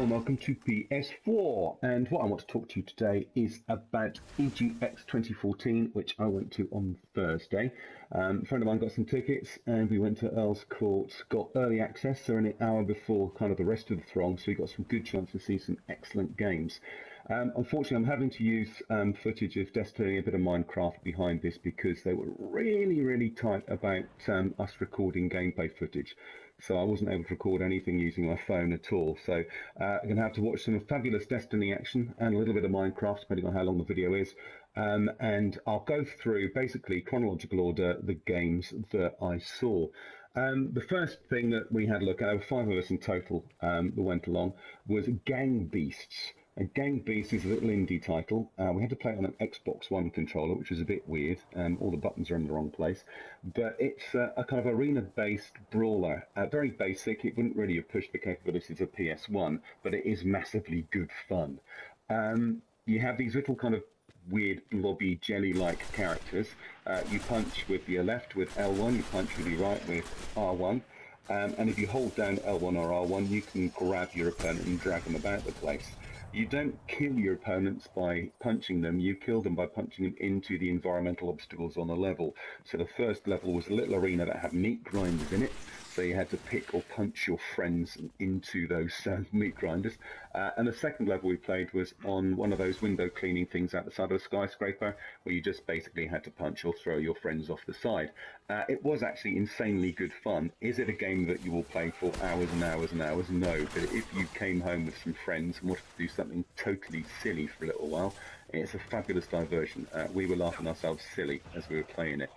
Hello and welcome to PS4, and what I want to talk to you today is about EGX 2014, which I went to on Thursday. A friend of mine got some tickets and we went to Earl's Court, got early access, so an hour before kind of the rest of the throng, so we got some good chance to see some excellent games. Unfortunately, I'm having to use footage of Destiny, a bit of Minecraft behind this because they were really tight about us recording gameplay footage. So I wasn't able to record anything using my phone at all. So I'm going to have to watch some fabulous Destiny action and a little bit of Minecraft, depending on how long the video is. And I'll go through, basically, chronological order, the games that I saw. The first thing that we had a look at, there were 5 of us in total that went along, was Gang Beasts. And Gang Beasts is a little indie title. We had to play it on an Xbox One controller, which was a bit weird. All the buttons are in the wrong place. But it's a kind of arena-based brawler. Very basic. It wouldn't really have pushed the capabilities of PS1, but it is massively good fun. You have these little kind of weird blobby jelly-like characters. You punch with your left with L1, you punch with your right with R1. And if you hold down L1 or R1, you can grab your opponent and drag them about the place. You don't kill your opponents by punching them, you kill them by punching them into the environmental obstacles on the level. So the first level was a little arena that had meat grinders in it, so you had to pick or punch your friends into those meat grinders. And the second level we played was on one of those window cleaning things out the side of a skyscraper, where you just basically had to punch or throw your friends off the side. It was actually insanely good fun. Is it a game that you will play for hours and hours and hours? No, but if you came home with some friends and wanted to do something totally silly for a little while, it's a fabulous diversion. We were laughing ourselves silly as we were playing it.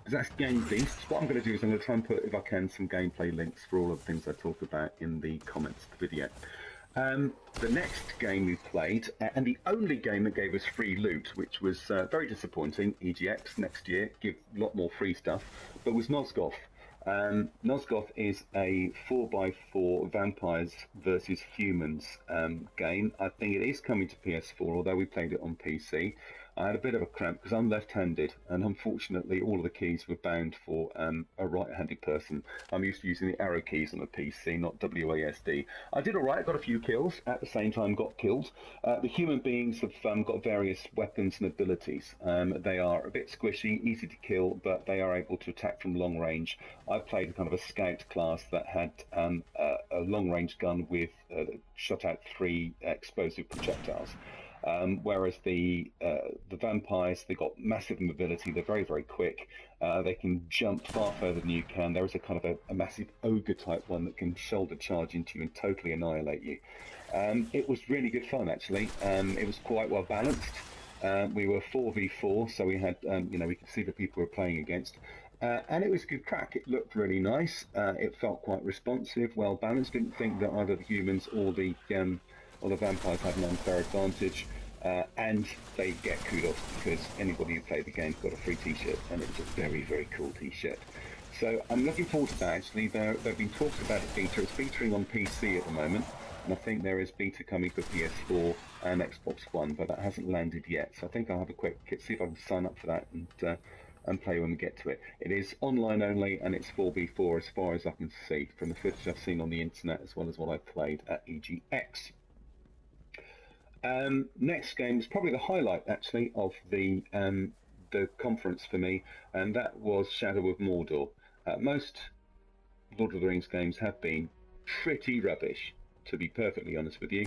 That's Gang Beasts. What I'm going to do is I'm going to try and put, if I can, some gameplay links for all of the things I talk about in the comments of the video. The next game we played, and the only game that gave us free loot, which was very disappointing, EGX next year, give a lot more free stuff, but was Nosgoth. Nosgoth is a 4x4 vampires versus humans game. I think it is coming to PS4, although we played it on PC. I had a bit of a cramp because I'm left-handed, and unfortunately all of the keys were bound for a right-handed person. I'm used to using the arrow keys on a PC, not WASD. I did alright, got a few kills, at the same time got killed. The human beings have got various weapons and abilities. They are a bit squishy, easy to kill, but they are able to attack from long range. I played kind of a scout class that had a long-range gun with shot out 3 explosive projectiles. Whereas the vampires, they've got massive mobility, they're very quick, they can jump far further than you can. There is a kind of a massive ogre type one that can shoulder charge into you and totally annihilate you. It was really good fun actually. It was quite well balanced. We were 4v4, so we had, we could see the people we were playing against. And it was good crack. It looked really nice. It felt quite responsive, well balanced. Didn't think that either the humans or the vampires had an unfair advantage. And they get kudos because anybody who played the game got a free t-shirt, and it was a very cool t-shirt. So I'm looking forward to that actually. There have been talks about a beta. It's featuring on PC at the moment, and I think there is beta coming for PS4 and Xbox One, but that hasn't landed yet. So I think I'll have a quick see if I can sign up for that and play when we get to it. It is online only, and it's 4v4 as far as I can see from the footage I've seen on the internet, as well as what I played at EGX. Next game is probably the highlight actually of the conference for me, and that was Shadow of Mordor. Most Lord of the Rings games have been pretty rubbish, to be perfectly honest with you.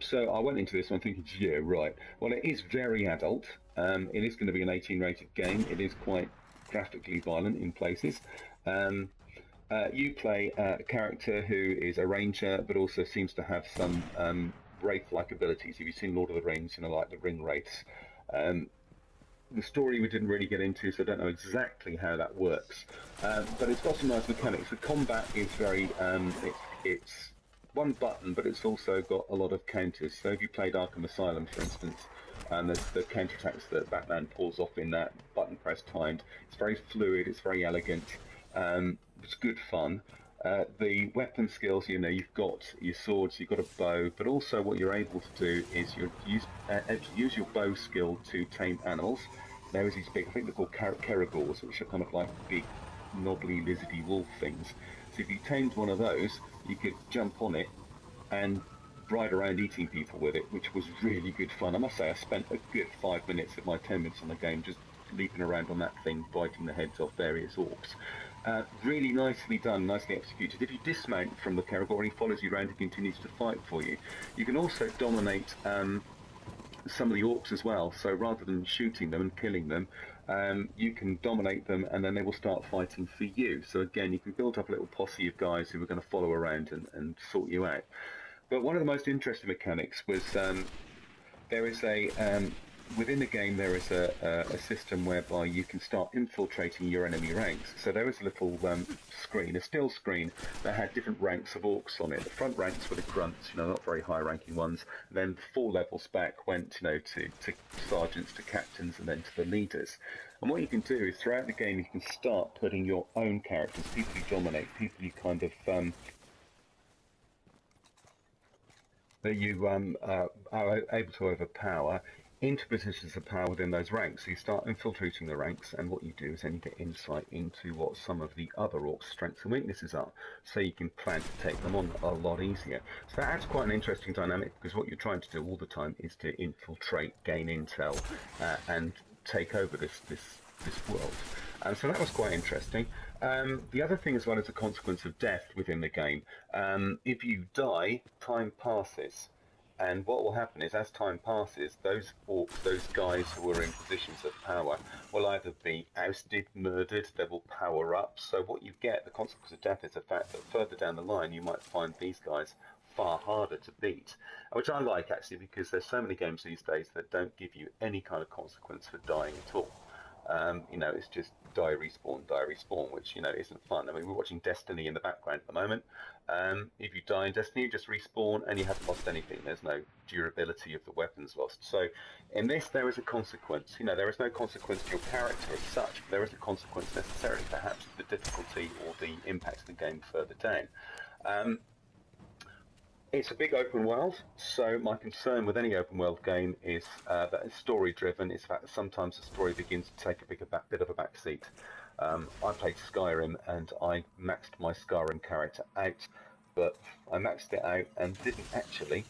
So I went into this one thinking, yeah, right. Well, it is very adult. It is going to be an 18 rated game. It is quite graphically violent in places. You play a character who is a ranger, but also seems to have some wraith-like abilities. If you've seen Lord of the Rings, like the ring wraiths. The story we didn't really get into, so I don't know exactly how that works. But it's got some nice mechanics. The combat is very, it's one button, but it's also got a lot of counters. So if you played Arkham Asylum, for instance, and there's the counterattacks that Batman pulls off in that, button press timed. It's very fluid, it's very elegant, it's good fun. The weapon skills, you've got your swords, you've got a bow, but also what you're able to do is you use your bow skill to tame animals. There is these big, I think they're called Keragors, which are kind of like big, knobbly, lizardy wolf things. So if you tamed one of those, you could jump on it and ride around eating people with it, which was really good fun. I must say I spent a good 5 minutes of my 10 minutes on the game just leaping around on that thing, biting the heads off various orcs. Really nicely done, nicely executed. If you dismount from the Caragor and he follows you around and continues to fight for you, you can also dominate some of the orcs as well. So rather than shooting them and killing them, you can dominate them and then they will start fighting for you. So again, you can build up a little posse of guys who are going to follow around and sort you out. But one of the most interesting mechanics was there is within the game there is a system whereby you can start infiltrating your enemy ranks. So there is a little screen, a still screen that had different ranks of orcs on it. The front ranks were the grunts, not very high-ranking ones. Then 4 levels back went, to sergeants, to captains, and then to the leaders. And what you can do is throughout the game you can start putting your own characters, people you dominate, people you kind of that you are able to overpower into positions of power within those ranks. So you start infiltrating the ranks, and what you do is then you get insight into what some of the other orcs' strengths and weaknesses are, so you can plan to take them on a lot easier. So that adds quite an interesting dynamic, because what you're trying to do all the time is to infiltrate, gain intel, and take over this world. So that was quite interesting. The other thing as well is a consequence of death within the game. If you die, time passes. And what will happen is, as time passes, those orcs, those guys who are in positions of power, will either be ousted, murdered, they will power up. So what you get, the consequence of death, is the fact that further down the line you might find these guys far harder to beat. Which I like, actually, because there's so many games these days that don't give you any kind of consequence for dying at all. It's just die, respawn, which, isn't fun. I mean, we're watching Destiny in the background at the moment. If you die in Destiny, you just respawn and you haven't lost anything. There's no durability of the weapons lost. So in this, there is a consequence. There is no consequence to your character as such, but there is a consequence necessarily, perhaps, to the difficulty or the impact of the game further down. It's a big open world, so my concern with any open world game is that it's story driven. It's that sometimes the story begins to take a bit of a back seat. I played Skyrim and I maxed my Skyrim character out, but I maxed it out and didn't actually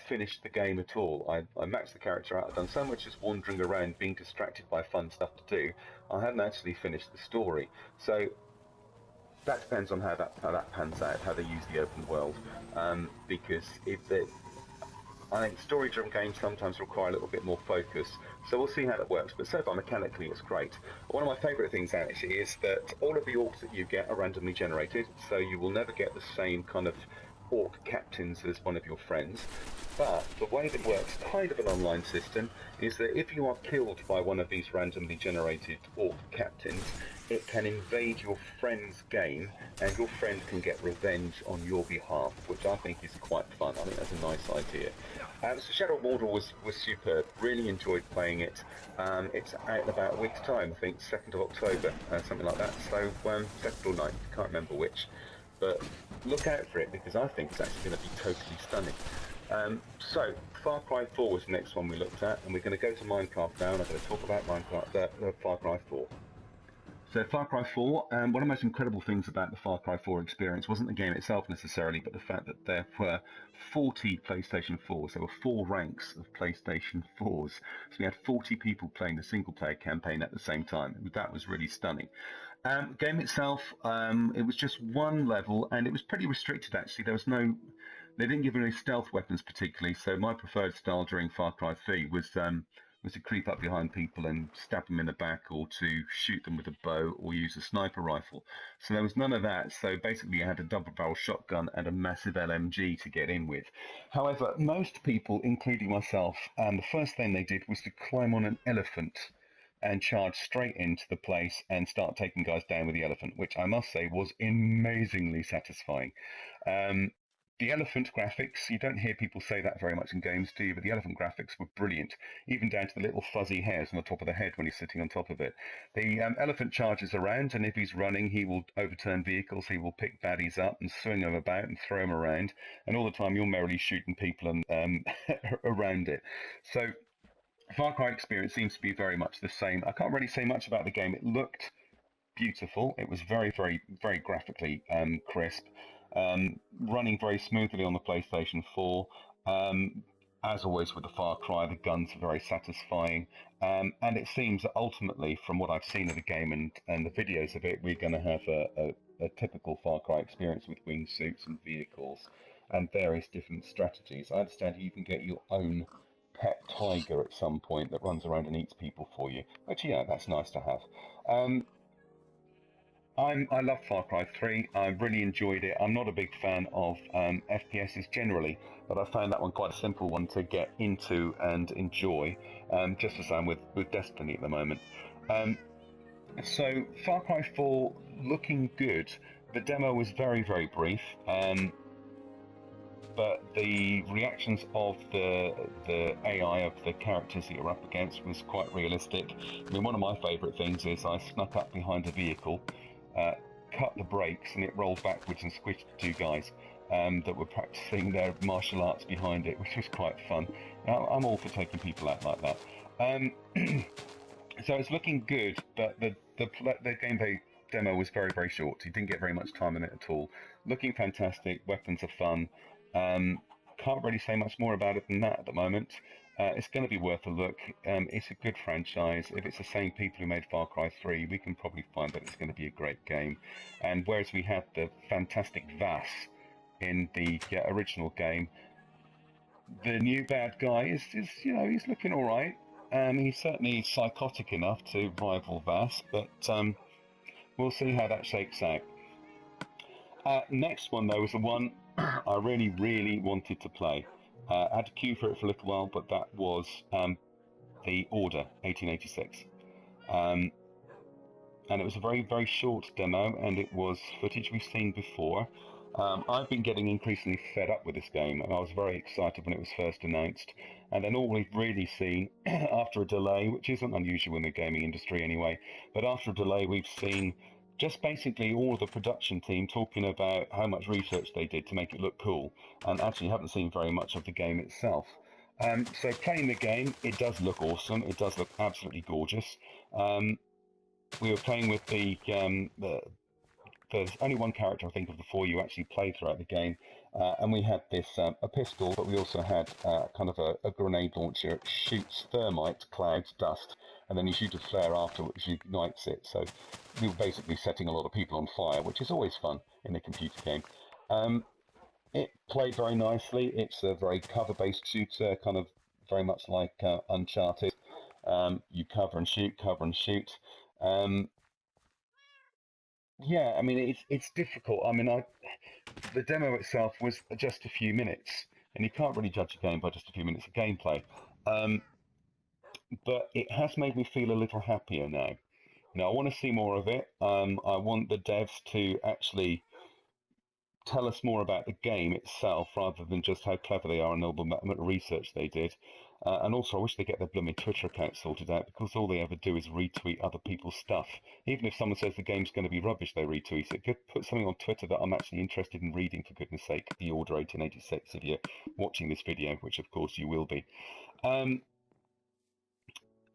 finish the game at all. I maxed the character out. I'd done so much just wandering around, being distracted by fun stuff to do. I hadn't actually finished the story. So that depends on how that pans out, how they use the open world, because I think story-driven games sometimes require a little bit more focus, so we'll see how that works. But so far, mechanically, it's great. One of my favourite things, actually, is that all of the orcs that you get are randomly generated, so you will never get the same kind of orc captains as one of your friends. But the way that works, kind of an online system, is that if you are killed by one of these randomly generated orc captains, it can invade your friend's game, and your friend can get revenge on your behalf, which I think is quite fun. I think that's a nice idea. So Shadow of Mordor was superb. Really enjoyed playing it. It's out in about a week's time, I think, 2nd of October, something like that. So 2nd or 9th, can't remember which. But look out for it, because I think it's actually going to be totally stunning. So Far Cry 4 was the next one we looked at, and we're going to go to Minecraft now, and I'm going to talk about Far Cry 4. So Far Cry 4, one of the most incredible things about the Far Cry 4 experience wasn't the game itself necessarily, but the fact that there were 40 PlayStation 4s. There were 4 ranks of PlayStation 4s. So we had 40 people playing the single-player campaign at the same time. That was really stunning. Game itself, it was just one level, and it was pretty restricted, actually. They didn't give any stealth weapons particularly, so my preferred style during Far Cry 3 was to creep up behind people and stab them in the back, or to shoot them with a bow, or use a sniper rifle. So there was none of that, so basically you had a double-barrel shotgun and a massive LMG to get in with. However, most people, including myself, the first thing they did was to climb on an elephant and charge straight into the place and start taking guys down with the elephant, which I must say was amazingly satisfying. The elephant graphics, you don't hear people say that very much in games, do you? But the elephant graphics were brilliant, even down to the little fuzzy hairs on the top of the head when he's sitting on top of it. The elephant charges around, and if he's running, he will overturn vehicles, he will pick baddies up and swing them about and throw them around, and all the time you're merrily shooting people and around it. So Far Cry experience seems to be very much the same. I can't really say much about the game. It looked beautiful. It was very, very, very graphically crisp, running very smoothly on the PlayStation 4. As always with the Far Cry, the guns are very satisfying, and it seems that ultimately, from what I've seen of the game and the videos of it, we're going to have a typical Far Cry experience with wingsuits and vehicles and various different strategies. I understand you can get your own pet tiger at some point that runs around and eats people for you, which, yeah, that's nice to have. I love Far Cry 3. I really enjoyed it. I'm not a big fan of FPSs generally, but I found that one quite a simple one to get into and enjoy, just as I'm with Destiny at the moment. So Far Cry 4 looking good. The demo was very, very brief, but the reactions of the AI of the characters that you're up against was quite realistic. I mean, one of my favourite things is I snuck up behind a vehicle, cut the brakes, and it rolled backwards and squished two guys that were practicing their martial arts behind it, which was quite fun. I'm all for taking people out like that. So it's looking good, but the gameplay demo was very, very short. You didn't get very much time in it at all. Looking fantastic, weapons are fun. Can't really say much more about it than that at the moment. It's going to be worth a look. It's a good franchise. If it's the same people who made Far Cry 3, we can probably find that it's going to be a great game. And whereas we had the fantastic Vass in the original game, the new bad guy is he's looking all right. He's certainly psychotic enough to rival Vass, but we'll see how that shakes out. Next one, though, was the one I really, really wanted to play. I had to queue for it for a little while, but that was The Order 1886. And it was a very, very short demo, and it was footage we've seen before. I've been getting increasingly fed up with this game, and I was very excited when it was first announced. And then all we've really seen, after a delay, which isn't unusual in the gaming industry anyway, but after a delay we've seen just basically all of the production team talking about how much research they did to make it look cool, and actually haven't seen very much of the game itself. So playing the game, it does look awesome. It does look absolutely gorgeous. We were playing with there's only one character, I think, of the four you actually play throughout the game, and we had this a pistol, but we also had kind of a grenade launcher. It shoots thermite, clouds, dust, and then you shoot a flare after, which ignites it. So we were basically setting a lot of people on fire, which is always fun in a computer game. It played very nicely. It's a very cover-based shooter, kind of very much like Uncharted. You cover and shoot, cover and shoot. Yeah, I mean, it's difficult. I mean, the demo itself was just a few minutes, and you can't really judge a game by just a few minutes of gameplay. But it has made me feel a little happier now. I want to see more of it. I want the devs to actually tell us more about the game itself rather than just how clever they are and all the amount of research they did. And also, I wish they get their blooming Twitter account sorted out, because all they ever do is retweet other people's stuff. Even if someone says the game's going to be rubbish, they retweet it. Put something on Twitter that I'm actually interested in reading, for goodness sake. The Order 1886, if you're watching this video, which of course you will be.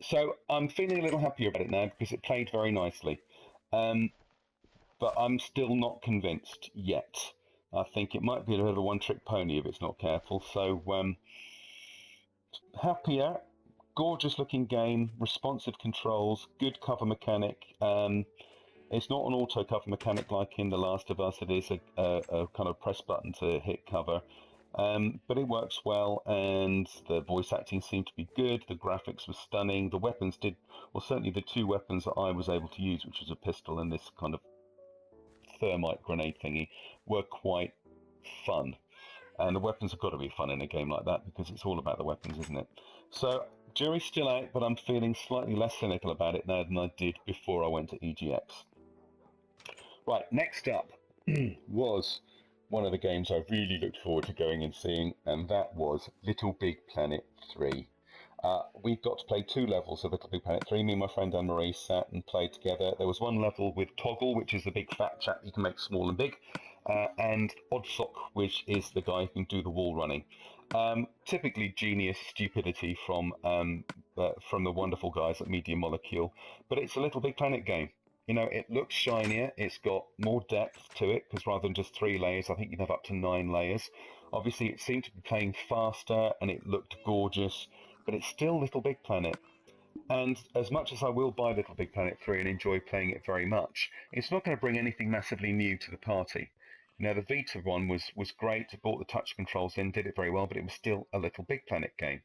So I'm feeling a little happier about it now because it played very nicely. But I'm still not convinced yet. I think it might be a bit of a one-trick pony if it's not careful. So happier, gorgeous-looking game, responsive controls, good cover mechanic. It's not an auto cover mechanic like in The Last of Us. It is a kind of press button to hit cover. But it works well, and the voice acting seemed to be good. The graphics were stunning. The weapons certainly the two weapons that I was able to use, which was a pistol and this kind of thermite grenade thingy, were quite fun. And the weapons have got to be fun in a game like that, because it's all about the weapons, isn't it? So, jury's still out, but I'm feeling slightly less cynical about it now than I did before I went to EGX. Right, next up was one of the games I really looked forward to going and seeing, and that was Little Big Planet 3. We got to play 2 levels of Little Big Planet 3. Me and my friend Anne-Marie sat and played together. There was one level with Toggle, which is the big fat chap you can make small and big, and Oddsock, which is the guy who can do the wall running. Typically genius stupidity from the wonderful guys at Media Molecule, but it's a Little Big Planet game. It looks shinier. It's got more depth to it because rather than just 3 layers, I think you'd have up to 9 layers. Obviously, it seemed to be playing faster and it looked gorgeous, but it's still Little Big Planet. And as much as I will buy Little Big Planet 3 and enjoy playing it very much, it's not going to bring anything massively new to the party. The Vita one was great. It brought the touch controls in, did it very well, but it was still a Little Big Planet game.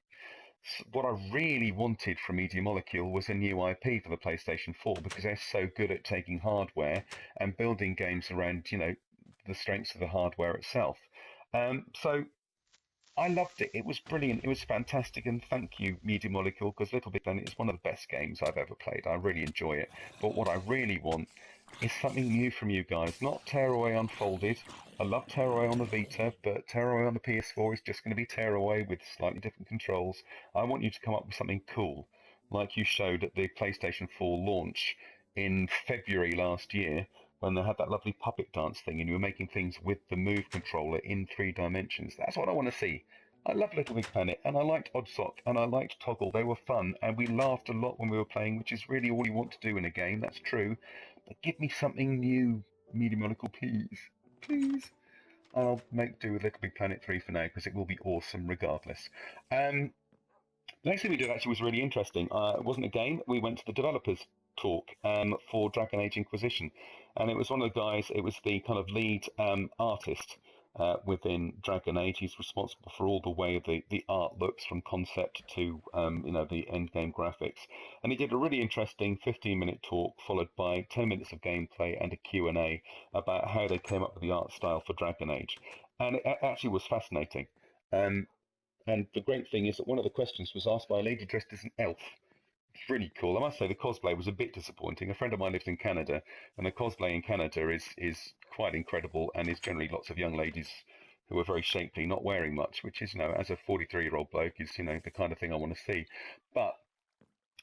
So what I really wanted from Media Molecule was a new IP for the PlayStation 4 because they're so good at taking hardware and building games around, the strengths of the hardware itself. So I loved it. It was brilliant. It was fantastic. And thank you, Media Molecule, because Little Big Planet is one of the best games I've ever played. I really enjoy it. But what I really want is something new from you guys. Not Tearaway Unfolded. I love Tearaway on the Vita, but Tearaway on the PS4 is just going to be Tearaway with slightly different controls. I want you to come up with something cool, like you showed at the PlayStation 4 launch in February last year, when they had that lovely puppet dance thing and you were making things with the Move controller in 3 dimensions. That's what I want to see. I love Little Big Planet, and I liked Oddsock, and I liked Toggle. They were fun, and we laughed a lot when we were playing, which is really all you want to do in a game, that's true. But give me something new, Media Molecule, please. Please. I'll make do with Little Big Planet 3 for now, because it will be awesome regardless. The next thing we did actually was really interesting. It wasn't a game. We went to the developers talk for Dragon Age Inquisition, and it was one of the guys. It was the kind of lead artist within Dragon Age. He's responsible for all the way the art looks from concept to the end game graphics. And he did a really interesting 15-minute talk followed by 10 minutes of gameplay and a Q&A about how they came up with the art style for Dragon Age. And it actually was fascinating. And the great thing is that one of the questions was asked by a lady dressed as an elf. It's really cool. I must say the cosplay was a bit disappointing. A friend of mine lives in Canada, and the cosplay in Canada is quite incredible, and is generally lots of young ladies who are very shapely, not wearing much, which is, as a 43-year-old bloke, is, the kind of thing I want to see. But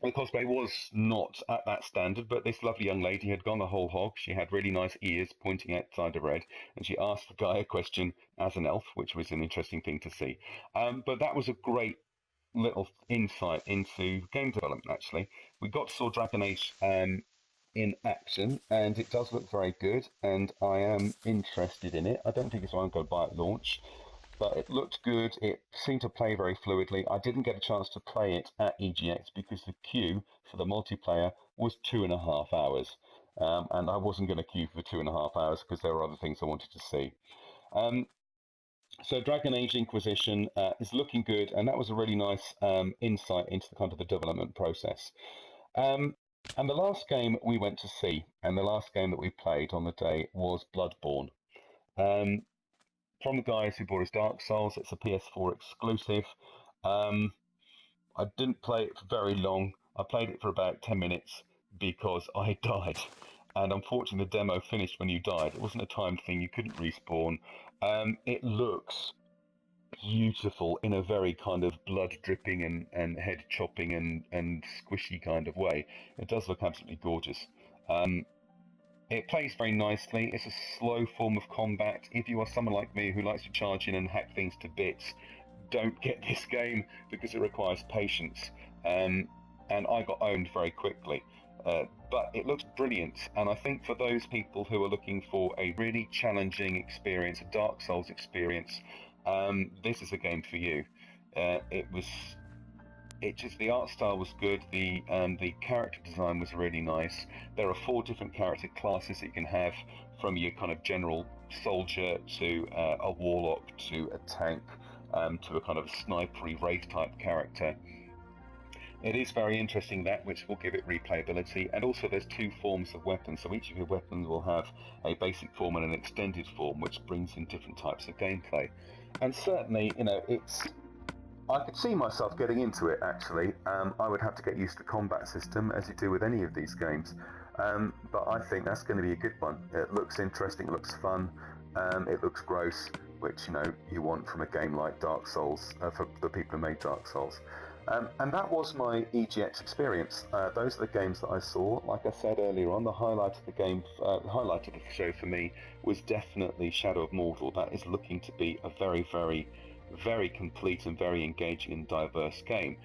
the cosplay was not at that standard, but this lovely young lady had gone the whole hog. She had really nice ears pointing outside her head, and she asked the guy a question as an elf, which was an interesting thing to see. But that was a great little insight into game development, actually. We got to saw Dragon Age in action, and it does look very good, and I am interested in it. I don't think it's one I'm going to buy at launch, but it looked good. It seemed to play very fluidly. I didn't get a chance to play it at EGX because the queue for the multiplayer was 2.5 hours, and I wasn't going to queue for 2.5 hours because there were other things I wanted to see. So Dragon Age Inquisition is looking good, and that was a really nice insight into the kind of the development process. And the last game we went to see, and the last game that we played on the day was Bloodborne. From the guys who brought us Dark Souls, it's a PS4 exclusive. I didn't play it for very long. I played it for about 10 minutes because I died. And unfortunately, the demo finished when you died. It wasn't a timed thing. You couldn't respawn. It looks beautiful in a very kind of blood dripping and head chopping and squishy kind of way. It does look absolutely gorgeous. It plays very nicely. It's a slow form of combat. If you are someone like me who likes to charge in and hack things to bits, don't get this game because it requires patience. And I got owned very quickly. But it looks brilliant, and I think for those people who are looking for a really challenging experience, a Dark Souls experience, this is a game for you. The art style was good. The character design was really nice. There are 4 different character classes that you can have, from your kind of general soldier to a warlock to a tank to a kind of snipery wraith type character. It is very interesting, that, which will give it replayability, and also there's 2 forms of weapons, so each of your weapons will have a basic form and an extended form, which brings in different types of gameplay. And certainly, I could see myself getting into it, actually. I would have to get used to the combat system, as you do with any of these games, but I think that's going to be a good one. It looks interesting, it looks fun, it looks gross, which, you want from a game like Dark Souls, for the people who made Dark Souls. And that was my EGX experience. Those are the games that I saw. Like I said earlier on, the highlight of the show for me was definitely Shadow of Mordor. That is looking to be a very, very, very complete and very engaging and diverse game.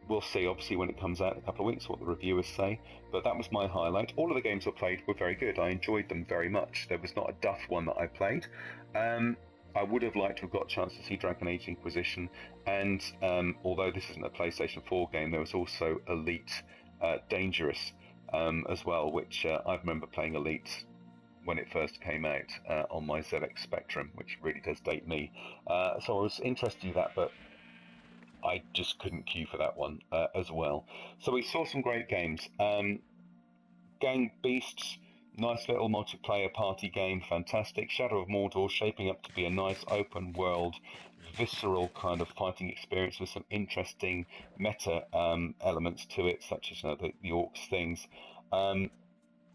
We'll see, obviously, when it comes out in a couple of weeks, what the reviewers say. But that was my highlight. All of the games I played were very good. I enjoyed them very much. There was not a duff one that I played. I would have liked to have got a chance to see Dragon Age Inquisition. And although this isn't a PlayStation 4 game, there was also Elite Dangerous as well, which I remember playing Elite when it first came out on my ZX Spectrum, which really does date me. So I was interested in that, but I just couldn't queue for that one as well. So we saw some great games. Gang Beasts, nice little multiplayer party game, fantastic. Shadow of Mordor shaping up to be a nice open world, visceral kind of fighting experience with some interesting meta elements to it, such as the orcs things.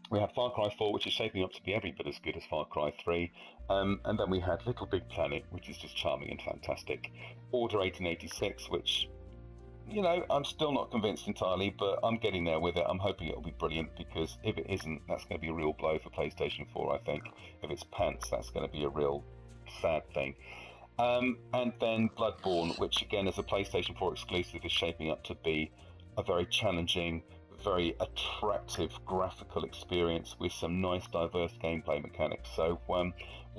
We had Far Cry 4, which is shaping up to be every bit as good as Far Cry 3. And then we had Little Big Planet, which is just charming and fantastic. Order 1886, which, I'm still not convinced entirely, but I'm getting there with it. I'm hoping it'll be brilliant, because if it isn't, that's going to be a real blow for PlayStation 4, I think. If it's pants, that's going to be a real sad thing. And then Bloodborne, which again is a PlayStation 4 exclusive, is shaping up to be a very challenging, very attractive graphical experience with some nice diverse gameplay mechanics. So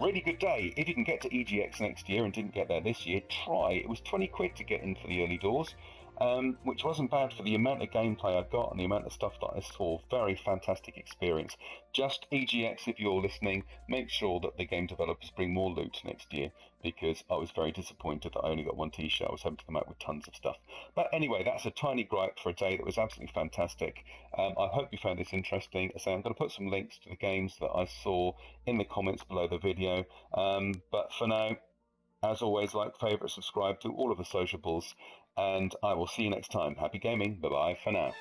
really good day. If you can get to EGX next year and didn't get there this year, try. It was 20 quid to get in for the early doors, which wasn't bad for the amount of gameplay I got and the amount of stuff that I saw. Very fantastic experience. Just EGX, if you're listening, make sure that the game developers bring more loot next year, because I was very disappointed that I only got one t-shirt. I was hoping to come out with tons of stuff. But anyway, that's a tiny gripe for a day that was absolutely fantastic. I hope you found this interesting. As I say, I'm going to put some links to the games that I saw in the comments below the video. But for now, as always, like, favourite, subscribe to all of the sociables, and I will see you next time. Happy gaming. Bye-bye for now.